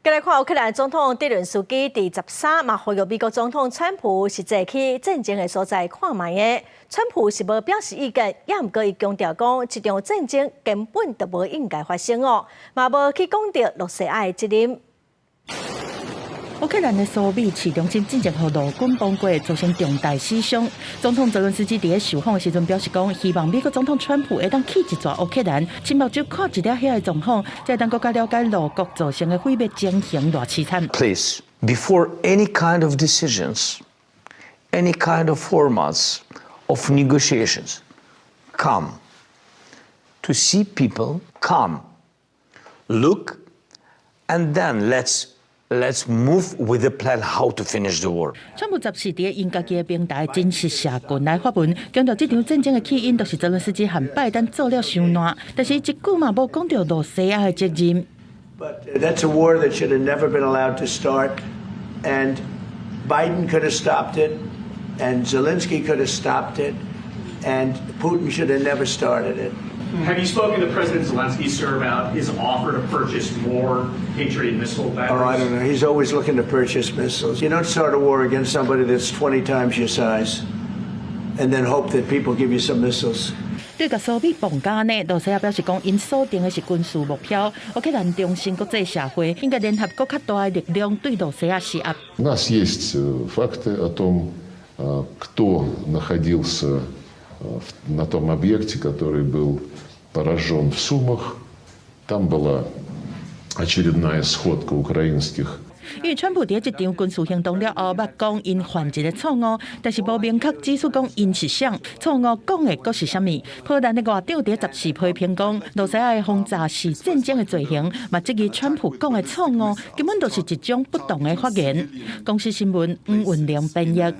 再来看乌克兰总统泽连斯基第13嘛呼吁美国总统川普是坐去战争的所在看卖的。川普是无表示意见，也毋过伊强调讲，这场战争根本就无应该发生哦，嘛无去讲到罗西亚的责任。乌克兰的苏米市中心进前互陆军崩溃，造成重大死伤。总统泽伦斯基伫咧受访的时阵表示讲，希望美国总统川普会当去一抓乌克兰，亲目睭看一了遐的状况，才会当更加了解陆国造成的毁灭情形偌凄惨。Please, before any kind of decisions, any kind of formats of negotiations, come to see people, come, look, and then Let's move with a plan how to finish the war. 川普10时伫因家己的平台真实社群来发文，强调这场战争的起因就是泽伦斯基和拜登做了伤烂，但是一句嘛无讲到罗西亚的责任。But that's a war that should have never been allowed to start, and Biden could have stopped it, and Zelensky could have stopped it, and Putin should have never started it. Have you spoken to President Zelensky, sir, about his offer to purchase more Patriot missile batteries? Oh, I don't know. He's always looking to purchase missiles. You don't start a war against somebody that's 20 times your size and then hope that people give you some missiles. 对甲苏米绑架呢，罗西亚表示讲，因锁定的是军事目标。乌克兰重申国际社会应该联合更较大的力量对罗西亚施压。У нас есть факты о том, кто находился на том объекте, который был поражен в Сумах. Там была очередная сходка украинских. 因为川普伫这场军事行动了后，捌讲因犯一个错误，但是无明确指出讲因是啥错误，讲的阁是啥物。波兰的外长伫14批评讲，罗西亚的轰炸是战争的罪行，嘛质疑川普讲的错误根本就是一种不当的发言。公司新闻吴文良编译。